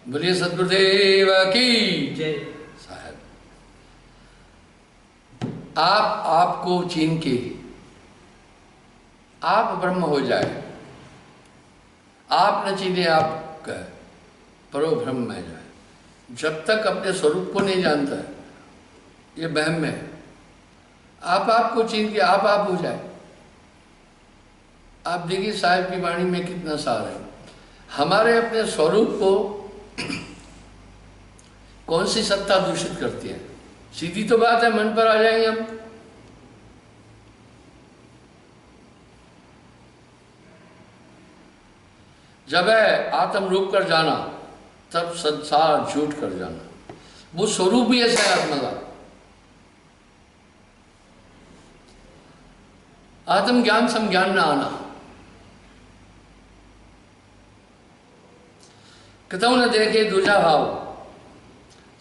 बोलिए सद्गुरुदेव की जय। साहब, आप आपको चीन के आप ब्रह्म हो जाए, आप न चीने आप कहे परो ब्रह्म में जाए। जब तक अपने स्वरूप को नहीं जानता है, ये वहम में है। आप आपको चीन के आप हो जाए। आप देखिए साहिब की वाणी में कितना सार है। हमारे अपने स्वरूप को कौन सी सत्ता दूषित करती है? सीधी तो बात है, मन पर आ जाएंगे हम। जब है आत्म रूप कर जाना, तब संसार झूठ कर जाना। वो स्वरूप ही ऐसा है आत्मा का। आत्म ज्ञान सम ज्ञान ना आना। कतौ न देखे दूजा भाव,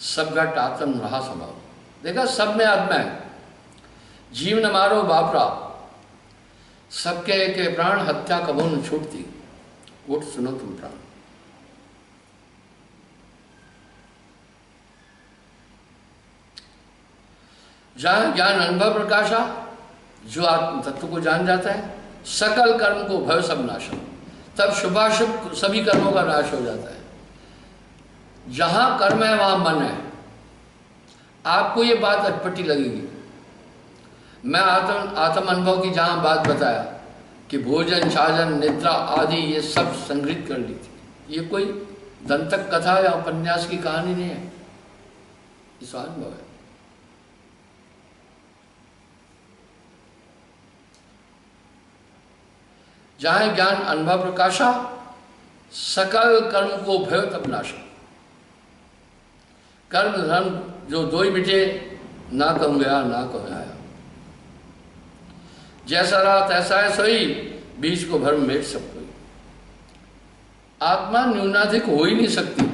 सब घट आत्म रहा स्वभाव। देखा, सब में आत्मा है। जीव न मारो बापरा, सबके के प्राण हत्या कबो न छूटती। उठ सुनो तुम प्राण। जहां ज्ञान अनुभव प्रकाशा, जो आत्म तत्व को जान जाता है, सकल कर्म को भय सब नाशा। तब शुभाशुभ सभी कर्मों का नाश हो जाता है। जहां कर्म है वहां मन है। आपको ये बात अटपटी लगेगी। मैं आत्म अनुभव की जहां बात बताया कि भोजन छाजन निद्रा आदि ये सब संग्रहित कर ली थी, ये कोई दंतक कथा या उपन्यास की कहानी नहीं है, ये स्वानुभव है। जहां ज्ञान अनुभव प्रकाशा, सकल कर्म को भयो तब नाशा। कर्म धर्म जो दो ही मिटे, ना कहूं गया ना कहूं आया। जैसा रहा तैसा है सोई, बीच को भरम मेट सब कोई। आत्मा न्यूनाधिक हो ही नहीं सकती।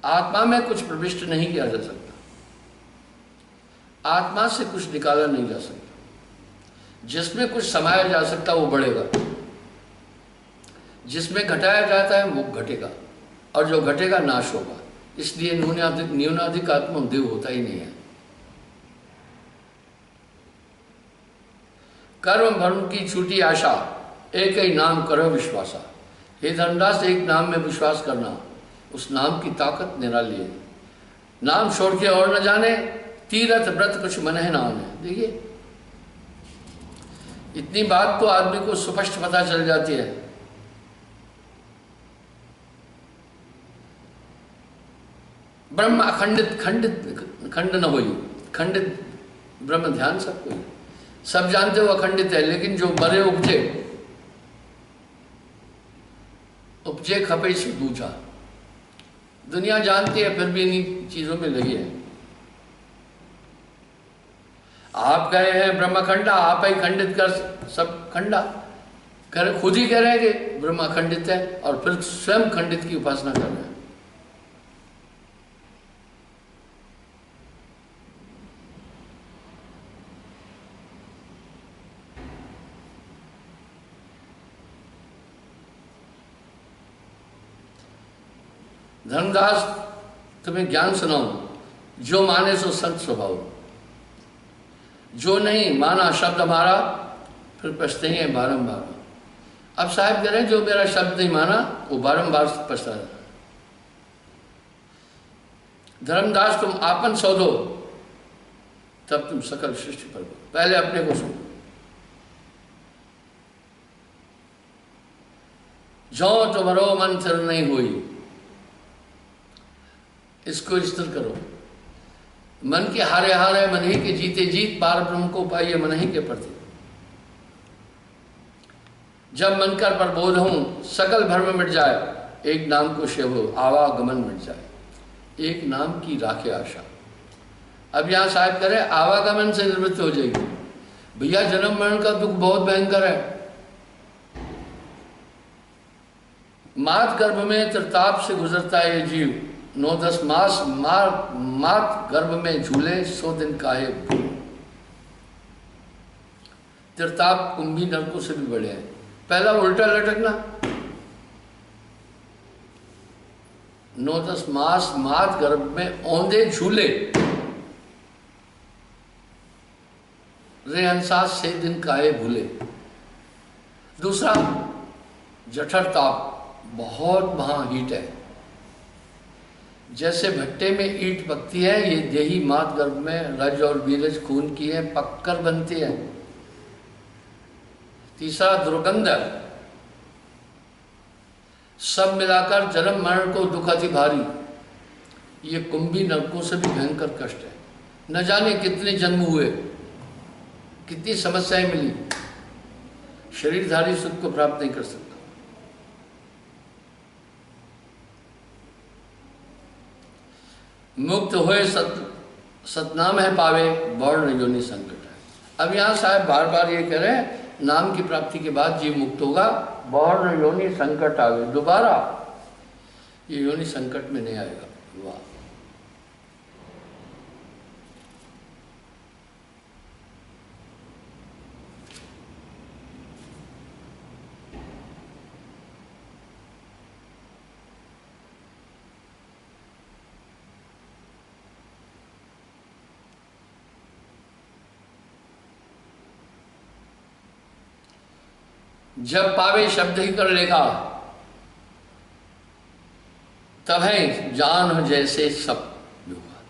आत्मा में कुछ प्रविष्ट नहीं किया जा सकता। आत्मा से कुछ निकाला नहीं जा सकता। जिसमें कुछ समाया जा सकता वो बढ़ेगा, जिसमें घटाया जाता है वो घटेगा, और जो घटेगा नाश होगा। इसलिए न्यूनाधिक आत्मदेव होता ही नहीं है। कर्म भर्म की छूटी आशा, एक ही नाम करो विश्वासा। हे धनदास, एक नाम में विश्वास करना, उस नाम की ताकत निराली है। नाम छोड़ के और न जाने, तीरथ व्रत कुछ मन है ना आने। देखिए, इतनी बात तो आदमी को स्पष्ट पता चल जाती है। ब्रह्म अखंडित, खंड न होई, खंडित ब्रह्म ध्यान सब कोई। सब जानते हो अखंडित है, लेकिन जो मरे उपजे खपे से दूजा। दुनिया जानती है, फिर भी इन्हीं चीजों में लगी है। आप कहे हैं ब्रह्म खंडा, आप ही खंडित कर सब खंडा कर, खुद ही कह रहे हैं कि ब्रह्म अखंडित है, और फिर स्वयं खंडित की उपासना कर रहे हैं। धर्मदास, तुम्हें ज्ञान सुनाऊं, जो माने सो संत स्वभाव। जो नहीं माना शब्द हमारा, फिर पछताएंगे हैं बारम्बार। अब साहब कह रहे हैं, जो मेरा शब्द नहीं माना वो बारम्बार पछता है। धर्मदास, तुम आपन सो दो, तब तुम सकल सृष्टि पर हो। पहले अपने को सुनो। जो तुम्हारो मन स्थिर नहीं हुई, इसको स्थिर करो। मन के हारे हारे मन ही के जीते जीत, पार ब्रह्म को पाइए मन ही के प्रति। जब मन कर प्रबोध हूं, सकल भ्रम मिट जाए। एक नाम को सेवो, आवागमन मिट जाए। एक नाम की राखे आशा। अब यहां साहब करे, आवागमन से निवृत्त हो जाएगी। भैया, जन्म मरण का दुख बहुत भयंकर है। मात गर्भ में त्रिताप से गुजरता है ये जीव। 9-10 मास मात गर्भ में झूले, 100 दिन काहे भूल। त्रिताप कुंभी नरकों से भी बड़े हैं। पहला उल्टा लटकना, 9 10 मास मात गर्भ में औंधे झूले, रे हंसा से दिन काहे भूले। दूसरा, जठर ताप, बहुत वहां हीट है, जैसे भट्टे में ईंट पकती है, ये देही मात गर्भ में रज और बीरज खून की है, पककर बनती है। तीसरा, दुर्गंध, सब मिलाकर जन्म मरण को दुख अति भारी, ये कुंभी नरकों से भी भयंकर कष्ट है। न जाने कितने जन्म हुए, कितनी समस्याएं मिली, शरीरधारी सुख को प्राप्त नहीं कर सकता। मुक्त होए सतनाम है पावे, वर्ण योनि संकट है। अब यहाँ साहब बार बार ये कह रहे हैं, नाम की प्राप्ति के बाद जीव मुक्त होगा, वर्ण योनि संकट आवे, दोबारा ये योनि संकट में नहीं आएगा। वाह, जब पावे शब्द ही कर लेगा, तब है जान हो जैसे सब होगा।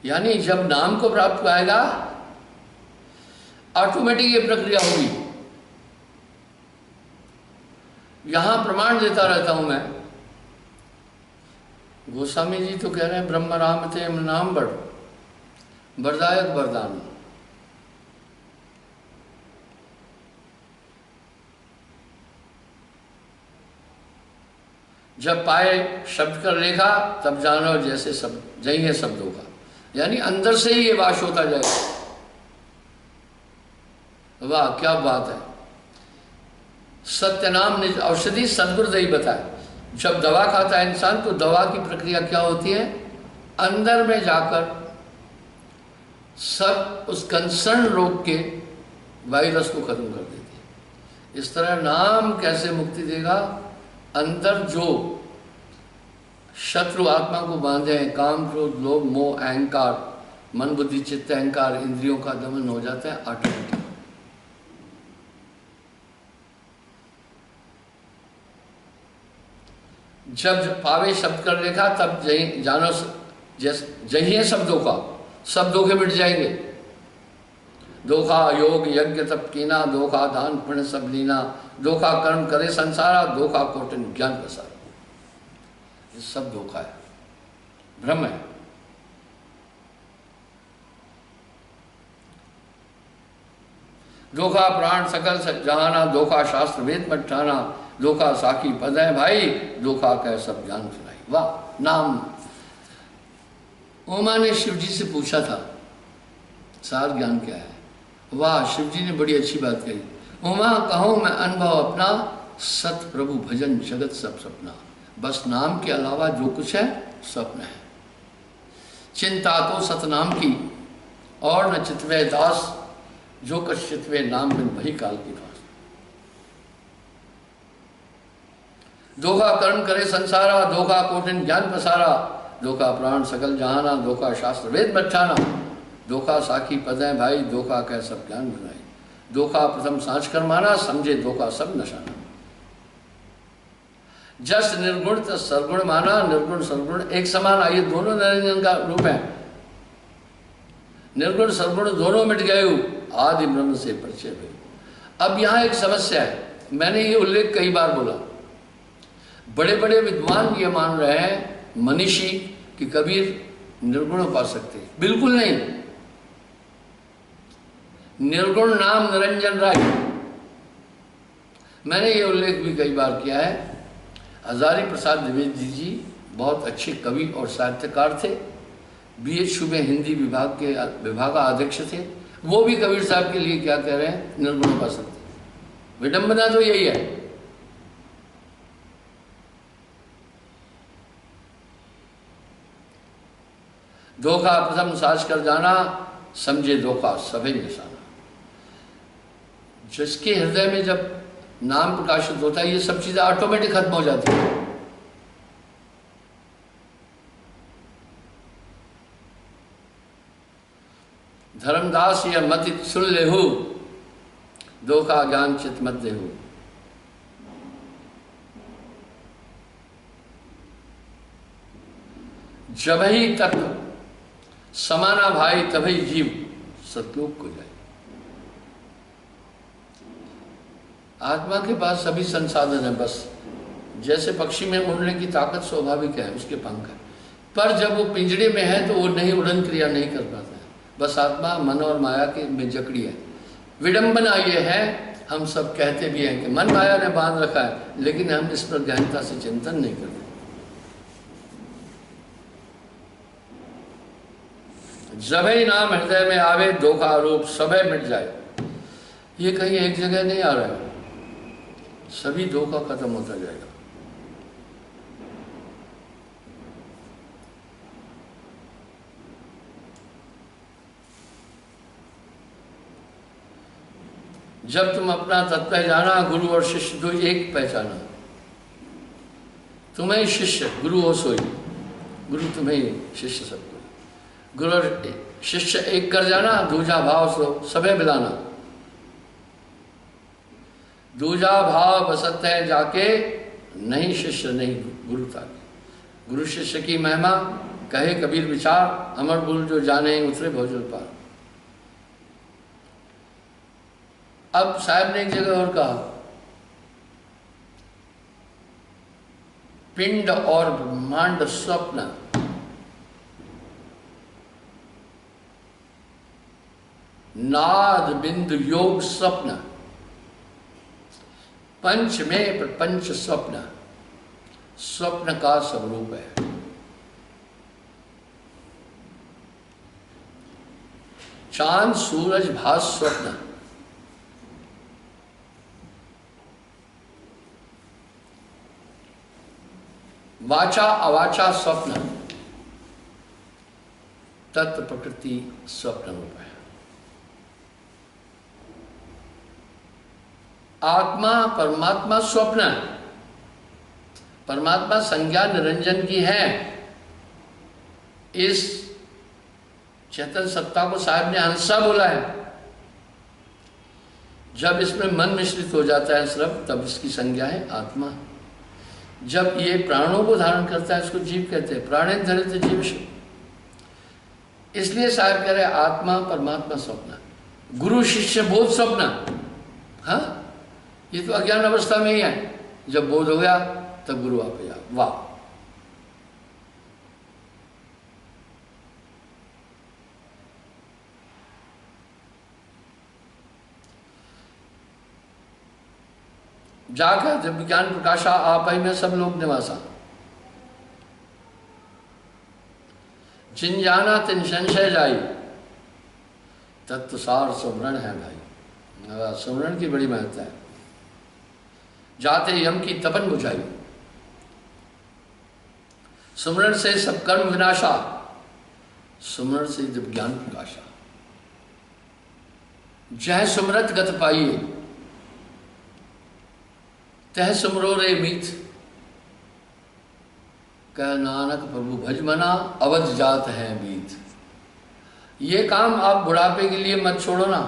यानी जब नाम को प्राप्त पाएगा, ऑटोमेटिक ये प्रक्रिया होगी। यहां प्रमाण देता रहता हूं मैं, गोस्वामी जी तो कह रहे हैं ब्रह्म राम ते नाम बढ़, वरदायक वरदान। जब पाए शब्द कर लेखा, तब जानो जैसे सब जही है शब्दों का, यानी अंदर से ही ये वाश होता जाएगा। वाह क्या बात है। सत्य नाम निज औषधि, सदगुरुदेव बताए। जब दवा खाता है इंसान, तो दवा की प्रक्रिया क्या होती है, अंदर में जाकर सब उस कंसर्न रोग के वायरस को खत्म कर देती है। इस तरह नाम कैसे मुक्ति देगा, अंदर जो शत्रु आत्मा को बांधे हैं, काम क्रोध लोभ मोह अहंकार, मन बुद्धि चित्त अहंकार, इंद्रियों का दमन हो जाता है ऑटोमेटिक। जब पावे शब्द कर देखा, तब जानो जहिए शब्दों का, सब धोखे मिट जाएंगे। धोखा योग यज्ञ तप कीना, धोखा दान पुण्य सब लीना, धोखा कर्म करे संसारा, धोखा कोटन ज्ञान प्रसार। ये सब धोखा है, भ्रम है। धोखा प्राण सकल जहाना, धोखा शास्त्र वेद मठाना, धोखा साखी पद है भाई, धोखा कह सब ज्ञान सुनाई। वाह नाम। उमा ने शिव जी से पूछा था सार ज्ञान क्या है। वाह, शिव जी ने बड़ी अच्छी बात कही। उमा कहो मैं अनुभव अपना, सत प्रभु भजन जगत सब सपना। बस नाम के अलावा जो कुछ है स्वप्न है। चिंता तो सतनाम की, और न चितवे दास, जो कछ चितवे नाम बिन वही काल की फांस। धोखा कर्म करे संसारा, धोखा कोटिन ज्ञान पसारा, धोखा प्राण सकल जहाना, धोखा शास्त्र वेद बठाना, धोखा साखी पदे भाई, धोखा कह सब ज्ञान बनाई। धोखा प्रथम सांच कर माना, समझे धोखा सब नशाना। जस निर्गुण तस सरगुण माना, निर्गुण सरगुण एक समान। आइए दोनों निरंजन का रूप है। निर्गुण सरगुण दोनों मिट गए, आदि ब्रह्म से परिचय हुए। अब यहाँ एक समस्या है, मैंने ये उल्लेख कई बार बोला। बड़े बड़े विद्वान ये मान रहे हैं मनीषी कि कबीर निर्गुण पा सकते, बिल्कुल नहीं। निर्गुण नाम निरंजन राय। मैंने ये उल्लेख भी कई बार किया है। हजारी प्रसाद द्विवेदी जी बहुत अच्छे कवि और साहित्यकार थे। BHU में हिंदी विभाग के विभागाध्यक्ष थे। वो भी कबीर साहब के लिए क्या कह रहे हैं, निर्गुण पा सकते। विडंबना तो यही है। धोखा प्रथम साज कर जाना, समझे धोखा सभी निशाना। जिसके हृदय में जब नाम प्रकाशित होता है, ये सब चीजें ऑटोमेटिक खत्म हो जाती है। धर्मदास या मति सुन लेहु, धोखा ज्ञान चित मत देहु। जब ही तक समाना भाई तभी जीव सतलोक को जाए। आत्मा के पास सभी संसाधन है, बस जैसे पक्षी में उड़ने की ताकत स्वाभाविक है, उसके पंख है, पर जब वो पिंजड़े में है तो वो नहीं उड़न क्रिया नहीं कर पाता है। बस आत्मा मन और माया के में जकड़ी है। विडंबना ये है, हम सब कहते भी हैं कि मन माया ने बांध रखा है, लेकिन हम इस पर गहनता से चिंतन नहीं करते। जबे नाम हृदय में आवे, धोखा आरोप सबे मिट जाए। ये कहीं एक जगह नहीं आ रहा है, सभी धोखा खत्म होता जाएगा। जब तुम अपना तत्व जाना, गुरु और शिष्य दो एक पहचाना। तुम्हें शिष्य गुरु हो सोई, गुरु तुम्हें शिष्य सब कोई। गुरु और शिष्य एक कर जाना, दूजा भाव सो सबे मिलाना। दूजा भाव बसत है जाके, नहीं शिष्य नहीं गुरु ताके। गुरु शिष्य की महिमा कहे कबीर विचार, अमर गुरु जो जाने उतरे भवजल पार। अब साहब ने एक जगह और कहा, पिंड और ब्रह्मांड स्वप्न, नाद बिंदु योग स्वप्न, पंच में प्रपंच स्वप्न, स्वप्न का स्वरूप है। चांद सूरज भास स्वप्न, वाचा अवाचा स्वप्न, तत्व प्रकृति स्वप्न रूप है। आत्मा परमात्मा स्वप्न, परमात्मा संज्ञा निरंजन की है। इस चेतन सत्ता को साहब ने हंसा बोला है। जब इसमें मन मिश्रित हो जाता है सिर्फ, तब इसकी संज्ञा है आत्मा। जब ये प्राणों को धारण करता है, इसको जीव कहते हैं। प्राणे धरित जीव, इसलिए साहब कह रहे आत्मा परमात्मा स्वप्न, गुरु शिष्य बोध स्वप्न। हाँ, ये तो अज्ञान अवस्था में ही है। जब बोध हो गया तब गुरु आप गया। वाह, जाकर जब विज्ञान प्रकाशा आप ही में सब लोग निवासा, जिन जाना तिन संशय जाई, तत्व सार सुमरण है भाई। सुमरण की बड़ी महत्ता है। जाते यम की तपन बुझाई, सुमरण से सब कर्म विनाशा, सुमरण से जब ज्ञान प्रकाशा। जह सुमरत गत पाइए, तह सुमरो रे मीत, कह नानक प्रभु भज मना, अवध जात है बीत। ये काम आप बुढ़ापे के लिए मत छोड़ो ना।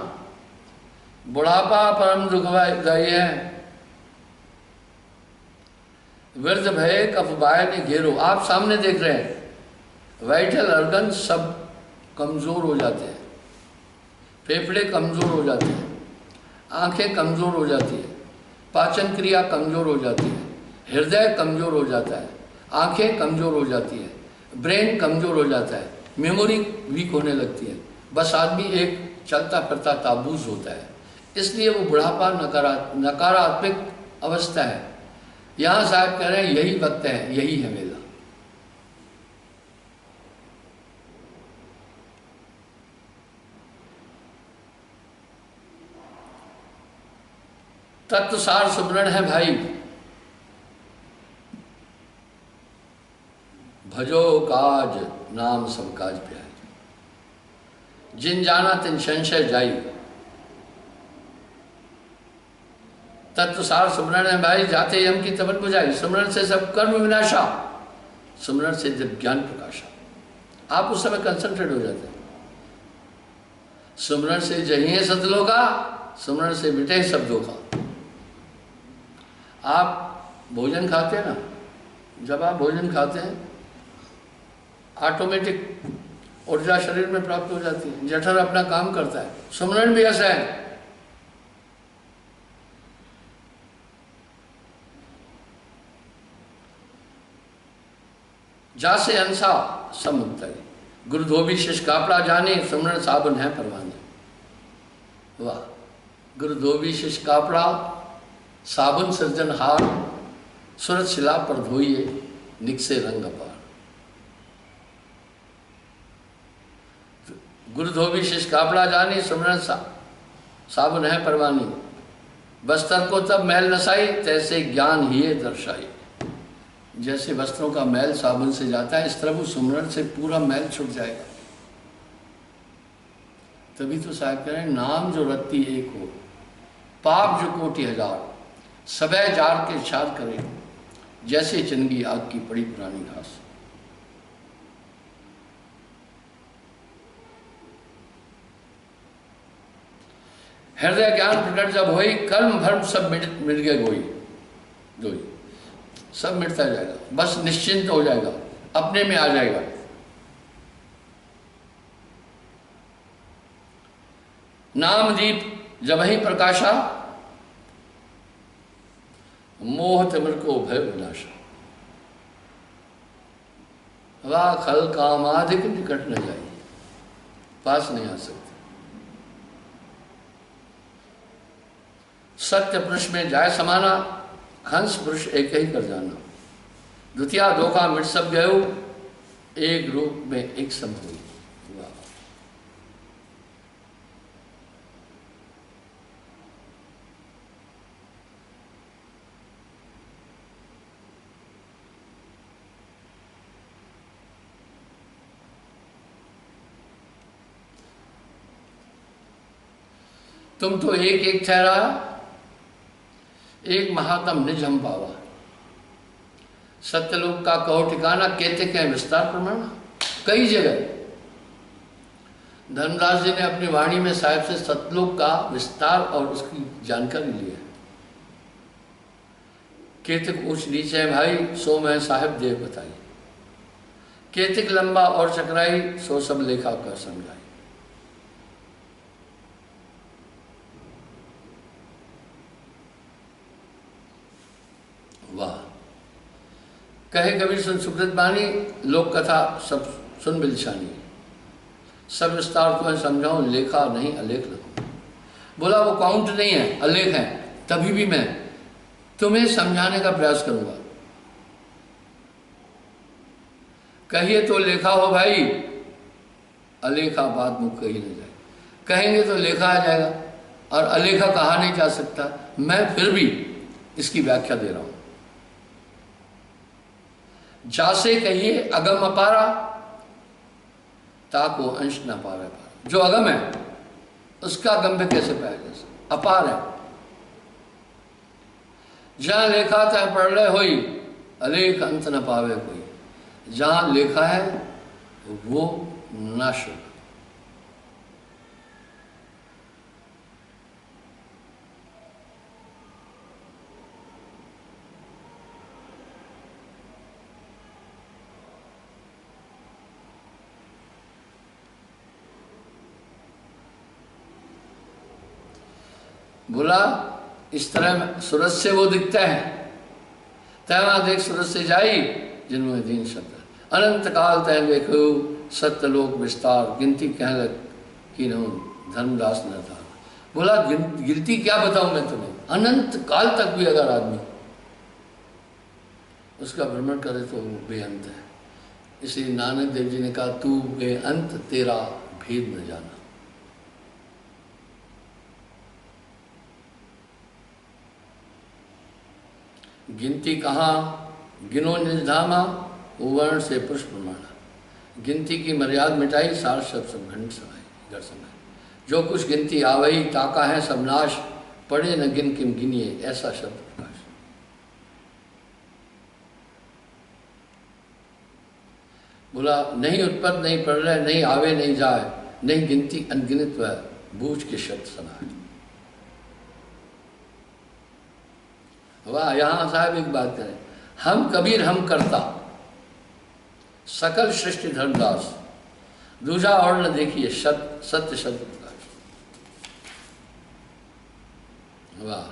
बुढ़ापा परम दुखदायी है। वृद्ध भय कफ बाय ने घेरो, आप सामने देख रहे हैं, वाइटल अर्गन सब कमजोर हो जाते हैं, फेफड़े कमजोर हो जाते हैं, आंखें कमजोर हो जाती है, पाचन क्रिया कमजोर हो जाती है, हृदय कमजोर हो जाता है, आंखें कमजोर हो जाती है, ब्रेन कमजोर हो जाता है, मेमोरी वीक होने लगती है। बस आदमी एक चलता फिरता ताबूज होता है। इसलिए वो बुढ़ापा नकारात्मक अवस्था है। यहाँ साहब कह रहे हैं यही वक्त है, यही है वेला। तत्व सार सुमरण है भाई। भजो काज नाम सब काज प्यार, जिन जाना तिन संशय जाई। तत्व सार सुमरण है भाई, जाते यम की तपन बुझाई। सुमरण से सब कर्म विनाशा, सुमरण से जब ज्ञान प्रकाशा। आप उस समय कंसंट्रेट हो जाते हैं। सुमरण से जहिए सतलों का, सुमरण से मिटे सब धोखा। आप भोजन खाते हैं ना, जब आप भोजन खाते हैं ऑटोमेटिक ऊर्जा शरीर में प्राप्त हो जाती है, जठर अपना काम करता है। सुमरण भी ऐसा है। जासे अंसा समुक्त है, गुरु धोबी शिष कापड़ा जाने, सुमरण साबुन है परवाने। वाह, गुरु धोबी शिष कापड़ा साबुन सृजनहार, सूरत शिला पर धोइए निकसे रंग अपार। गुरु धोबी शिष कापड़ा जाने, सुमरण साबुन है परवानी। बस्तर को तब मैल नसाई, तैसे ज्ञान ही दर्शाई। जैसे वस्त्रों का मैल साबुन से जाता है, इस तरह वो सुमरण से पूरा मैल छूट जाएगा। तभी तो साहब कह रहे हैं, नाम जो रत्ती एक हो, पाप जो कोटि हजार, सबे जार के छार करे, जैसे चंगी आग की पड़ी पुरानी घास। हृदय ज्ञान प्रकट जब होई, कर्म भर्म सब मिट गए गोई, सब मिटता जाएगा, बस निश्चिंत हो जाएगा, अपने में आ जाएगा। नाम दीप जब ही प्रकाशा, मोह तिमिर को भय विनाशा। वाह खल कामादिक निकट न जाए, पास नहीं आ सकते। सत्य पुरुष में जाय समाना, हंस पुरुष एक ही कर जाना। द्वितीया धोखा मिट सब गयो, एक रूप में एक सम हुई। तुम तो एक एक ठहरा, एक महात्म निज हम पावा। सत्यलोक का कहो ठिकाना, कहते क्या विस्तार प्रमाण। कई जगह धर्मदास जी ने अपनी वाणी में साहिब से सतलोक का विस्तार और उसकी जानकारी ली है। केतिक ऊंच नीचे है भाई, सो मैं साहिब देव बताई। केतिक लंबा और चकराई, सो सब लेखा कर समझाई। वाह, कहे कबीर सुन सुकृत बानी, लोक कथा सब सुन बिलशानी। सब विस्तार तुम्हें समझाऊं, लेखा नहीं अलेख लिखूं। बोला वो काउंट नहीं है, अलेख है, तभी भी मैं तुम्हें समझाने का प्रयास करूंगा। कहिए तो लेखा हो भाई, अलेखा बात मुख कही नहीं जाए। कहेंगे तो लेखा आ जाएगा, और अलेखा कहा नहीं जा सकता। मैं फिर भी इसकी व्याख्या दे रहा हूं। जासे कहिए अगम अपारा, ताको अंश न पावे पारा। जो अगम है उसका गंभ कैसे पाया जा सकता? अपार है। जहां लेखा था पढ़ रहे होई, अलेख अंत न पावे कोई। जहां लेखा है वो नाश होगा। बोला इस तरह सूरज से वो दिखता है, तैवा देख सूरज से जाई, जिनमें दीन शब्द। अनंत काल तय देखो, सत्यलोक विस्तार, गिनती कह लग कि धर्मदास न था। बोला गिनती क्या बताऊं मैं तुम्हें, अनंत काल तक भी अगर आदमी उसका भ्रमण करे तो वो बेअंत है। इसलिए नानक देव जी ने कहा, तू बेअंत तेरा भेद न जाना। गिनती कहाँ गिनो निधामा, वर्ण से पुष्प प्रमाणा। गिनती की मर्यादा मिटाई, सार शब्द सब घंट समाई घर समय। जो कुछ गिनती आवई, ताका है सब नाश, पढ़े न गिन किम गिनिए, ऐसा शब्द प्रकाश। बोला नहीं उत्पन्न नहीं पढ़ रहे, नहीं आवे नहीं जाए, नहीं गिनती अनगिनित है, बूझ के शब्द सुना है। वाह, यहां साहब एक बात करें, हम कबीर हम करता, सकल सृष्टि धर्मदास, दूजा और न देखिए सत्य सत्य प्रकाश। वाह,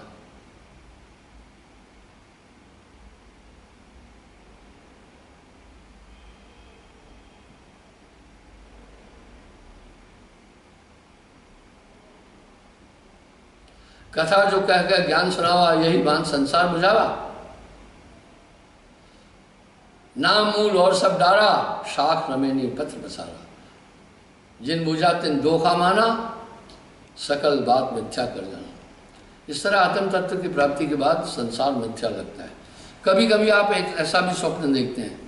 कथा जो कह के ज्ञान सुनावा, यही बांध संसार बुझावा। नाम मूल और सब डारा, शाख रमेनी पत्र बसारा। जिन बुझा तिन धोखा माना, सकल बात मिथ्या कर जाना। इस तरह आत्म तत्व की प्राप्ति के बाद संसार मिथ्या लगता है। कभी कभी आप एक ऐसा भी स्वप्न देखते हैं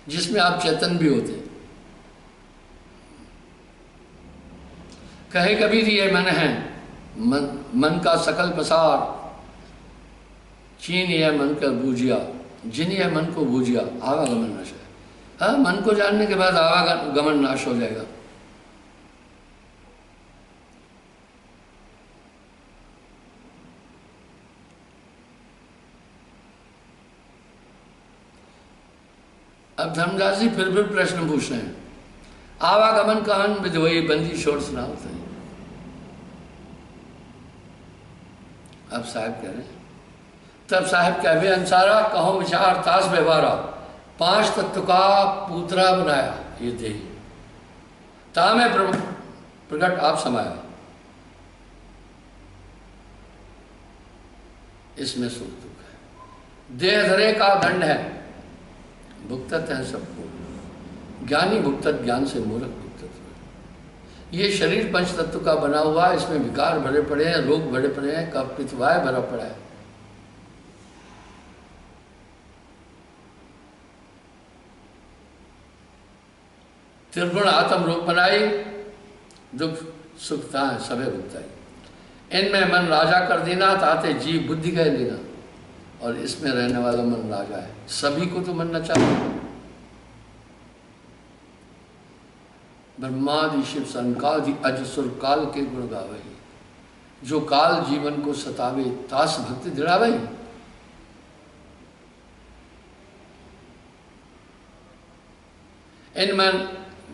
जिसमें आप चेतन भी होते हैं। कहे कबीर ये मन है, मन का सकल पसार, चीन यह मन कर बूझिया, जिन यह मन को बूझिया, आवागमन नाश है। हाँ, मन को जानने के बाद आवागमन नाश हो जाएगा। अब धर्मदास जी फिर प्रश्न पूछ रहे हैं, आवागमन कहन विधवई बंदी शोर सुनाते हैं। अब साहब कह रहे हैं, तब साहब कहवे अंसारा, कहो विचार तास व्यवहारा, पांच तत्व का पूतरा बनाया ये देही, तामे प्रकट आप समाया। इसमें सुख दुख है, देह धरे का दंड है, भुगतत है सबको, ज्ञानी भुगतत ज्ञान से, मूर्ख भुगतत। ये शरीर पंच तत्व का बना हुआ है, इसमें विकार भरे पड़े हैं, रोग भरे पड़े हैं, कफ पित्त वाय भरा पड़ा है। त्रिगुण आत्म रूप बनाई, दुख सुखता है सबे भुगताई। इनमें मन राजा कर देना, ताते जीव बुद्धि कह लेना, और इसमें रहने वाला मन राजा है। सभी को तो मन नचाता। ब्रह्मादि शिव संकादि अजसुर काल के गुण गावे, जो काल जीवन को सतावे, तास भक्ति दिलावे। इन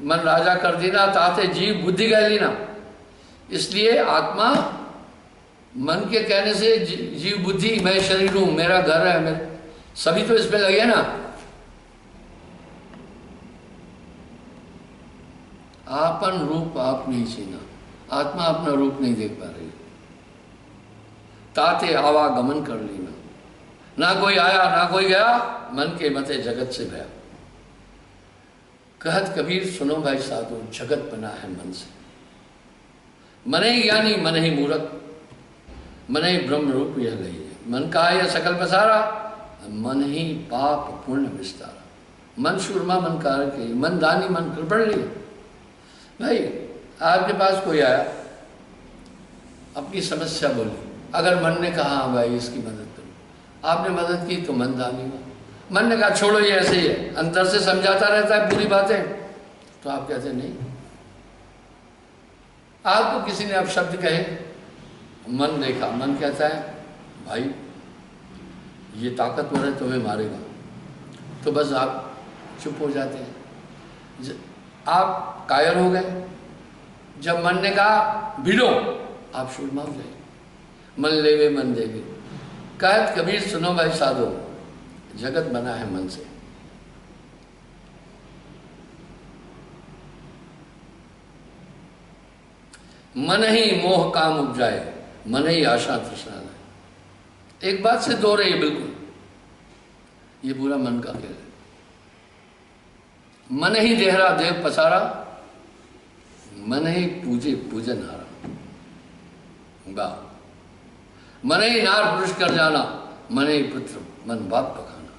मन राजा कर देना, ताते जीव बुद्धि कह लेना। इसलिए आत्मा मन के कहने से जीव बुद्धि, मैं शरीर हूं, मेरा घर है, मेरे सभी तो इसमें लगे ना। आपन रूप आप नहीं छीना, आत्मा अपना रूप नहीं देख पा रही। ताते आवागमन कर लेना, ना कोई आया ना कोई गया, मन के मते जगत से भया। कहत कबीर सुनो भाई साधु, जगत बना है मन से। मन ही ज्ञानी मन ही मूर्ख, मन ही ब्रह्म रूप यह लही है। मन का यह सकल पसारा, मन ही पाप पुण्य विस्तारा। मन शूरमा मन कारक है, मन दानी मन कृपण ली। भाई आपके पास कोई आया, अपनी समस्या बोली, अगर मन ने कहा हाँ भाई इसकी मदद करो, आपने मदद की तो मन दानी हुआ। मन ने कहा छोड़ो ये ऐसे ही है, अंदर से समझाता रहता है पूरी बातें, तो आप कहते नहीं। आपको किसी ने आप शब्द कहे, मन देखा, मन कहता है भाई ये ताकतवर है, तुम्हें मारेगा, तो बस आप चुप हो जाते हैं, आप कायर हो गए। जब मन ने कहा भिड़ो, आप शूरमा हो जाए। मन लेवे मन देवे। कहत कबीर सुनो भाई साधो, जगत बना है मन से। मन ही मोह काम उपजाए, मन ही आशा तृष्णा लाए। एक बात से दो रही बिल्कुल, ये पूरा मन का खेल है। मन ही देहरा देव पसारा, मन ही पूजे पूजन हारा। वाह, मन ही नार पुरुष कर जाना, मन ही पुत्र मन बाप पकाना।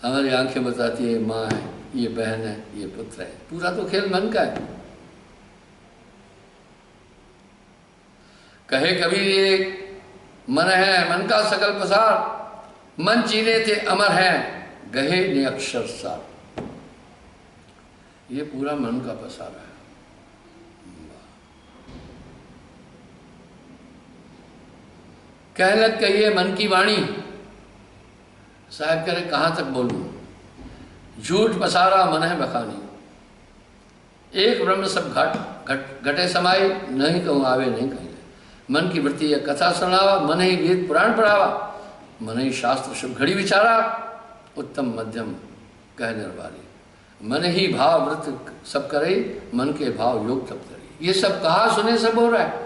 हमारी आंखें बताती है माँ है, ये बहन है, ये पुत्र है। पूरा तो खेल मन का है। कहे कबीर ये मन है, मन का सकल पसार, मन चीने थे अमर है, गहे ने अक्षर सार। ये पूरा मन का पसारा है। कहने लग कहिए मन की वाणी। साहब कह रहे कहाँ तक बोलूं, झूठ पसारा मन है बखानी, एक ब्रह्म सब घटे समाये, नहीं कहूँ आवे नहीं कहिए। मन की वृत्ति है कथा सुनावा, मन ही वेद पुराण पढ़ावा, मन ही शास्त्र शुभ घड़ी विचारा, उत्तम मध्यम कहने वाली, मन ही भाव व्रत सब करे, मन के भाव योग तप करे। ये सब कहा सुने सब हो रहा है।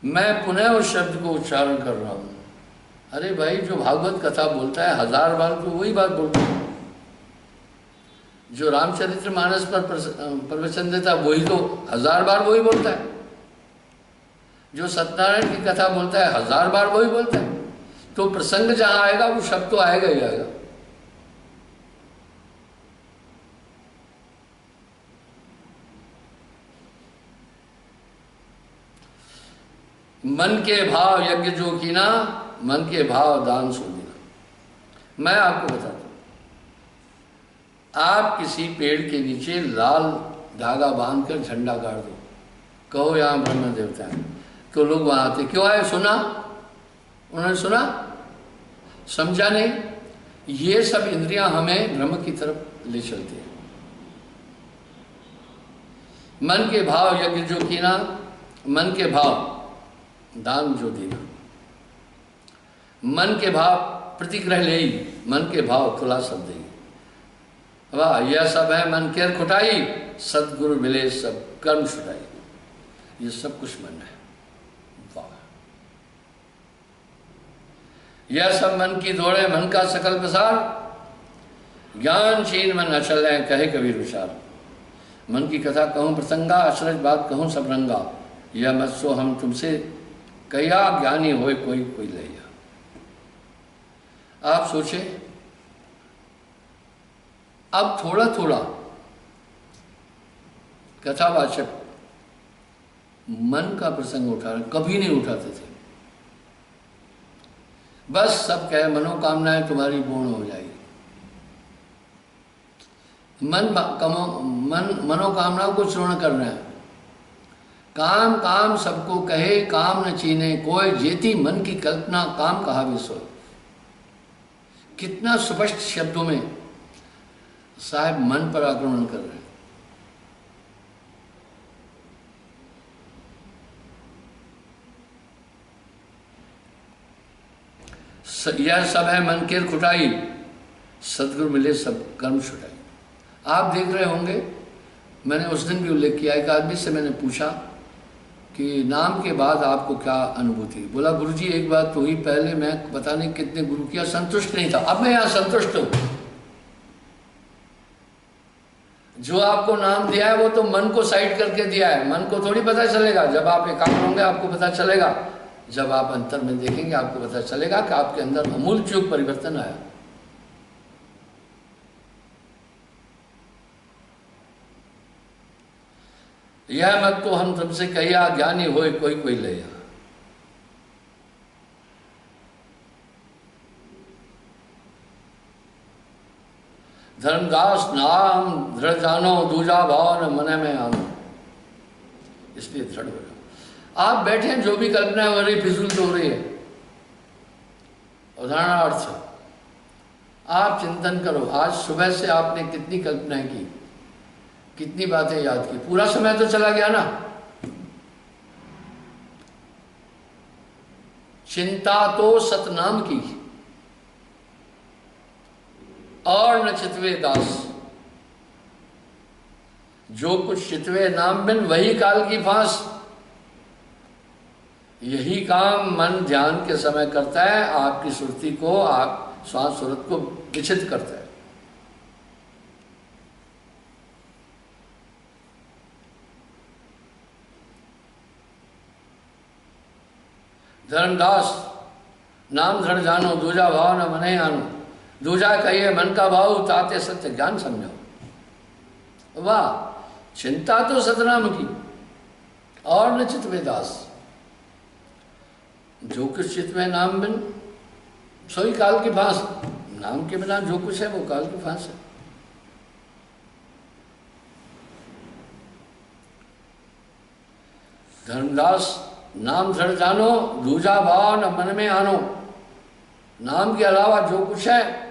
मैं पुनः उस शब्द को उच्चारण कर रहा हूं। अरे भाई, जो भागवत कथा बोलता है 1000 बार तो वही बात बोलता है, जो रामचरित्र मानस पर प्रवचन देता वही तो 1000 बार वही बोलता है, जो सत्यनारायण की कथा बोलता है 1000 बार वही बोलता है। तो प्रसंग जहां आएगा वो शब्द तो आएगा ही आएगा। मन के भाव यज्ञ जो कीना, मन के भाव दान सो देना। मैं आपको बताता हूं, आप किसी पेड़ के नीचे लाल धागा बांधकर झंडा गाड़ दो, कहो यहां ब्रह्म देवता है, तो लोग वहां आते। क्यों आए? सुना, उन्होंने सुना, समझा नहीं। ये सब इंद्रियां हमें ब्रह्म की तरफ ले चलती हैं। मन के भाव यज्ञ जो कीना, मन के भाव दान जो देना, मन के भाव प्रतिग्रह ले, मन के भाव खुला सब दे। वाह, यह सब है मन केर खुटाई, सदगुरु मिले सब कर्म छुटाई। ये सब कुछ मन है। वाह, यह सब मन की दौड़े, मन का सकल प्रसार, ज्ञानशील मन अचल है, कहे कबीर विचार। मन की कथा कहूँ प्रसंगा, अचरज बात कहूँ सब रंगा, यह मत सो हम तुमसे कया, ज्ञानी होए कोई कोई लैया। आप सोचे, अब थोड़ा थोड़ा कथावाचक मन का प्रसंग उठा रहे, कभी नहीं उठाते थे। बस सब कहे मनोकामनाएं तुम्हारी पूर्ण हो जाएगी। मनोकामनाओं को चूर्ण कर रहे हैं। काम काम सबको कहे, काम न चीने कोई, जेती मन की कल्पना काम कहा भी सो। कितना स्पष्ट शब्दों में साहब मन पर आक्रमण कर रहे हैं। यह सब है मन केर खुटाई, सदगुरु मिले सब कर्म छुटाई। आप देख रहे होंगे, मैंने उस दिन भी उल्लेख किया, एक आदमी से मैंने पूछा कि नाम के बाद आपको क्या अनुभूति? बोला गुरुजी एक बात तो हुई, पहले मैं पता नहीं कितने गुरु किया, संतुष्ट नहीं था, अब मैं यहाँ संतुष्ट हूँ। जो आपको नाम दिया है वो तो मन को साइड करके दिया है, मन को थोड़ी पता चलेगा। जब आप एकाग्र होंगे आपको पता चलेगा, जब आप अंतर में देखेंगे आपको पता चलेगा कि आपके अंदर अमूल चूक परिवर्तन आया। यह मत तो हम तुमसे कहिया, ज्ञानी होए कोई कोई लैया। धर्मदास नाम दृढ़ जानो, दूजा भाव न मन में आनो। इसलिए दृढ़ हो जाओ। आप बैठे हैं, जो भी कल्पना हो रही फिजूल तो हो रही है। उदाहरणार्थ आप चिंतन करो, आज सुबह से आपने कितनी कल्पनाएं की, कितनी बातें याद की, पूरा समय तो चला गया ना। चिंता तो सतनाम की और न चितवे दास, जो कुछ चितवे नाम बिन वही काल की फांस। यही काम मन ध्यान के समय करता है, आपकी सुरती को, आप श्वास सूरत को विचित करता है। धर्मदास नाम धड़ जानो, दूजा भाव न मने आनो। दूजा कहिए मन का भाव, ताते सत्य ज्ञान समझो। वाह, चिंता तो सतनाम की और न चितवे दास, जो कुछ चित में नाम बिन सोई काल की फांस। नाम के बिना जो कुछ है वो काल की फांस है। धर्मदास नाम दृढ़ जानो, दूजा भाव न मन में आनो। नाम के अलावा जो कुछ है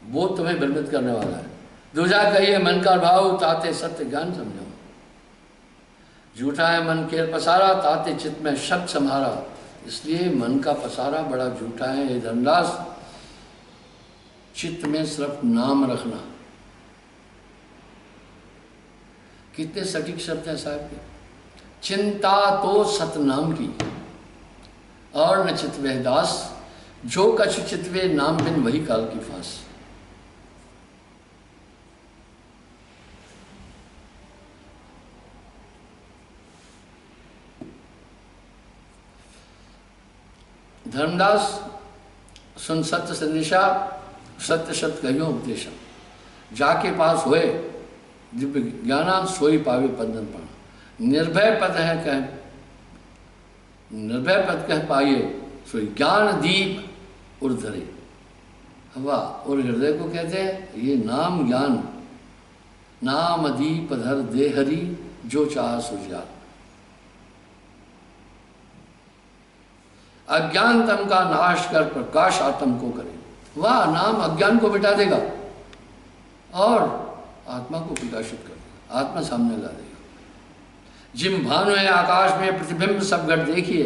वो तुम्हें भ्रमित करने वाला है। दूजा कहिए मन का भाव, ताते सत्य ज्ञान समझो। झूठा है मन के पसारा, ताते चित्त में शब्द सम्हारा। इसलिए मन का पसारा बड़ा झूठा है हे धर्मदास। चित्त में सिर्फ नाम रखना। कितने सटीक शब्द हैं साहब के। चिंता तो सतनाम की और न चितवे दास, जो कछु चितवे नाम बिन वही काल की फांस। धर्मदास सुन सत्य संदेशा, सत्य शब्द कहियो उपदेशा। जाके पास होए दिव्य ज्ञाना, सोई पावे पदन पाना। निर्भय पद है कह, निर्भय पद कह पाइए, सोई ज्ञान दीप उर्धरे। हवा और हृदय को कहते हैं ये नाम ज्ञान। नाम दीप धर दे हरि, जो चाह सुजान। अज्ञान का नाश कर प्रकाश आत्म को करे। वह नाम अज्ञान को मिटा देगा और आत्मा को प्रकाशित कर देगा, आत्मा सामने ला देगा। जिम भानु है आकाश में प्रतिबिंब सब घट देखिए,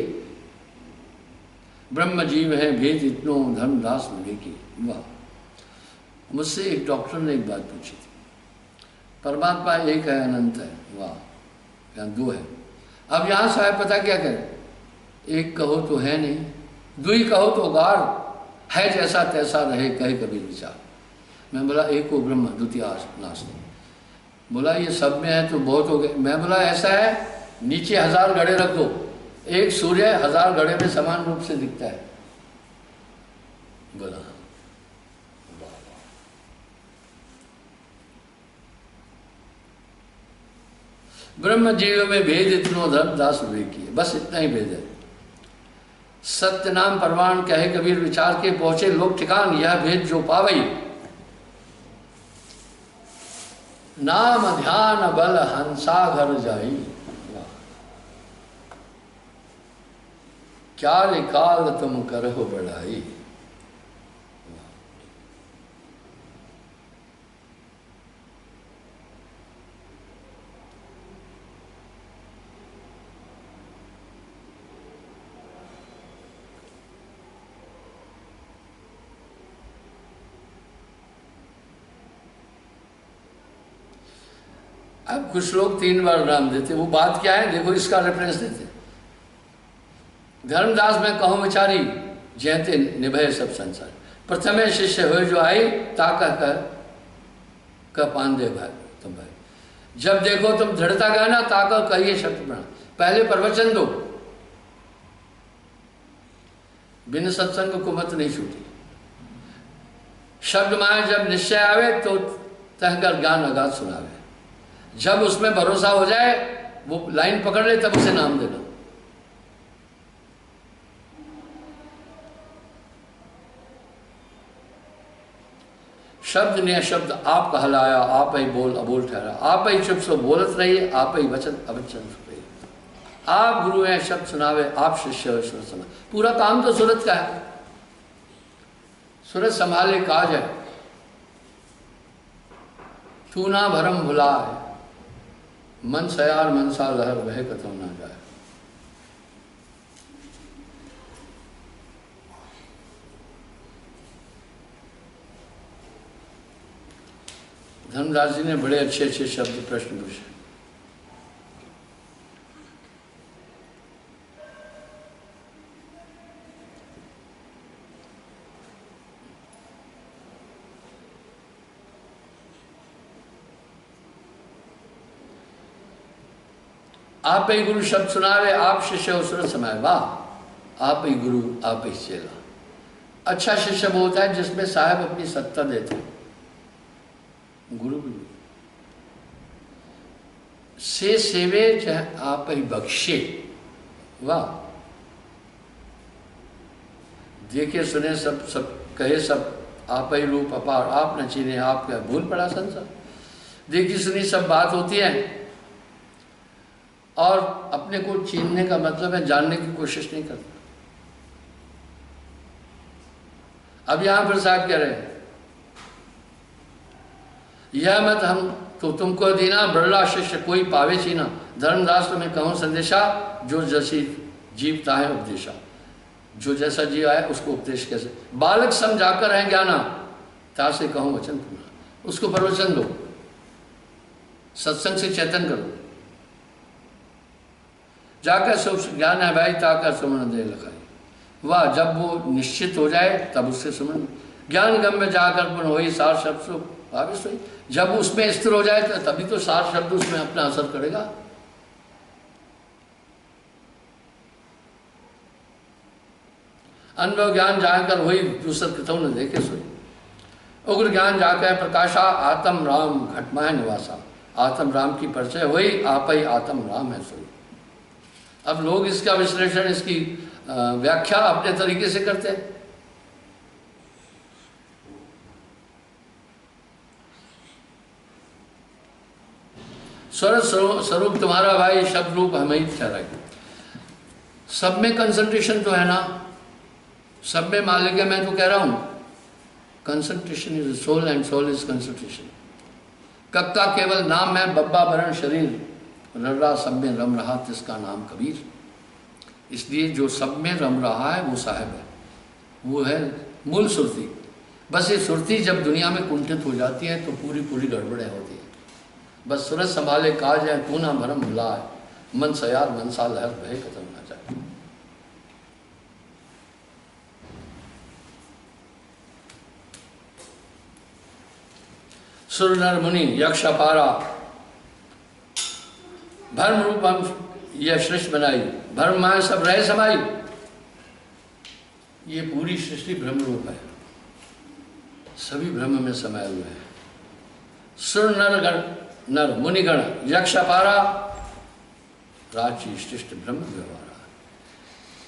ब्रह्म जीव है भेद इतनो धर्मदास में देखिए। वाह। मुझसे एक डॉक्टर ने एक बात पूछी थी, परमात्मा एक है अनंत है, वाह, यहाँ दो है। अब यहाँ साहब पता क्या करें, एक कहो तो है नहीं, दुई कहो तो गार है, जैसा तैसा रहे कहे कबीर विचार। मैं बोला एक को ब्रह्म द्वितीय नास्ति। बोला ये सब में है तो बहुत हो गए। मैं बोला ऐसा है, नीचे 1000 घड़े रख दो, एक सूर्य 1000 घड़े में समान रूप से दिखता है। बोला ब्रह्म जीव में भेद इतनो धर्मदास विवेकी, बस इतना ही भेद है। सत्य नाम परमाण कहे कबीर विचार के पहुंचे लोग ठिकान, यह भेद जो पावई। नाम ध्यान बल हंसा घर जाई, क्या रे काल तुम करहो बढ़ाई। अब कुछ लोग 3 बार नाम देते, वो बात क्या है देखो, इसका रेफरेंस देते। धर्मदास में कहूँ विचारी, जयते निभय सब संसार। प्रथमे शिष्य हो जो आई, ताका कर पान दे भाई तुम भाई। जब देखो तुम दृढ़ता गए ना, ताका कहिए शब्द प्रण, पहले प्रवचन दो। बिन सत्संग को मत नहीं छूटी। शब्द माया जब निश्चय आवे तो तहकर ज्ञान अगाध सुनावे। जब उसमें भरोसा हो जाए, वो लाइन पकड़ ले, तब उसे नाम देना। शब्द ने शब्द आप कहलाया, आप ही बोल अबोल ठहरा। आप ही चुप सो बोलत रहिए, आप ही वचन अवचन रहिए। आप गुरु हैं शब्द सुनावे, आप शिष्य हो सूरत संभाल। पूरा काम तो सूरत का है, सूरत संभाले काज है। तू ना भरम भुलाए, मन सयार मनसा लहर वह कथम ना जाए। धर्मदास जी ने बड़े अच्छे अच्छे शब्द प्रश्न पूछे। आप ही गुरु शब्द सुनावे, आप शिष्य हो सूरत समाये। वाह, आप ही गुरु आप ही चेला। अच्छा शिष्य वो होता है जिसमें साहब अपनी सत्ता देते हैं। गुरु भी से सेवे चाहे आप ही बख्शे। वाह, देखे सुने सब सब कहे सब आप ही रूप अपार, आप न चीने आप क्या भूल पड़ा संसार। देखी सुनी सब बात होती है और अपने को छीनने का मतलब है जानने की कोशिश नहीं करता। अब यहां पर साहब कह रहे हैं यह मत हम तो तुमको दीना बड़ला शिष्य कोई पावे छीना, धर्मदास तुम्हें कहूँ संदेशा, जो जैसी जीवता है उपदेशा। जो जैसा जीव है उसको उपदेश कैसे, बालक समझाकर है ज्ञाना, तासे कहूँ वचन पुना। उसको प्रवचन दो, सत्संग से चेतन करो, जाकर सब ज्ञान है भाई ताकर सुमन दे लखाई। वाह, जब वो निश्चित हो जाए तब उससे सुमन, ज्ञान गम में जाकर पुन हो सार शब्द भाविस हुई। जब उसमें स्थिर हो जाए तो तभी तो सार शब्द उसमें अपना असर करेगा। अनुभव ज्ञान जाकर हुई दूसर कृतों ने देखे सोई। उग्र ज्ञान जाकर प्रकाशा, आत्म राम घटमाए निवासा। आत्म राम की परिचय हुई, आप ही आत्म राम है सोई। अब लोग इसका विश्लेषण, इसकी व्याख्या अपने तरीके से करते हैं। स्वर स्वरूप तुम्हारा भाई, शब्द रूप हमें ही ठहराए। सब में कंसंट्रेशन तो है ना, सब में मालिक है। मैं तो कह रहा हूं concentration is soul and soul is concentration. Kakka केवल नाम है, बब्बा वरण शरीर, रर्रा सब में रम रहा तिसका नाम कबीर। इसलिए जो सब में रम रहा है वो साहब है, वो है मूल सुरती। बस ये सुरती जब दुनिया में कुंठित हो जाती है तो पूरी पूरी गड़बड़ें होती है। बस सूरज संभाले काज है, तू ना भरम भुलाए, मन सयार मनसा लहर भय खत्म ना जाए। सुर नर मुनि यक्ष अपारा, भ्रम रूप हम यह सृष्टि बनाई, भ्रम माया सब रहे समाई। ये पूरी सृष्टि ब्रह्म रूप है, सभी ब्रह्म में समाये हुए हैं। सुर नर गण, नर मुनिगण यक्ष अपारा, राची शिष्ट ब्रह्म व्यवहारा।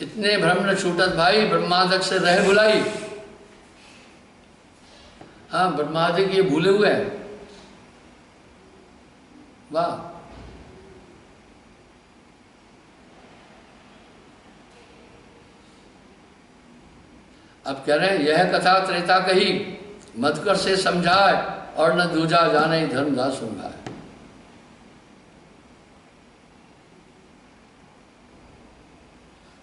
इतने भ्रम न छूटत भाई, ब्रह्मादक से रह भुलाई। हाँ, ब्रह्मादिक ये भूले हुए हैं। वाह, अब कह रहे हैं यह कथा त्रेता कही, मधुकर से समझाए, और न दूजा जाने धर्मदास सुनवाए।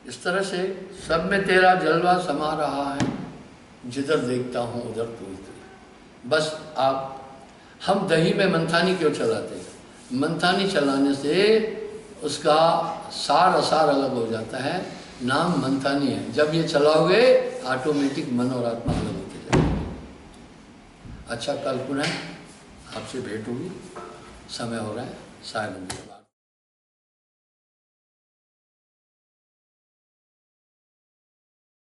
इस तरह से सब में तेरा जलवा समा रहा है, जिधर देखता हूं उधर तू ही। बस आप, हम दही में मंथानी क्यों चलाते हैं? मंथानी चलाने से उसका सार असार अलग हो जाता है। नाम मंथानी है, जब ये चलाओगे ऑटोमेटिक मन और आत्मा अलग होते जाएंगे। अच्छा, कल पुनः आपसे भेंट होगी, समय हो रहा है, साय बंदी।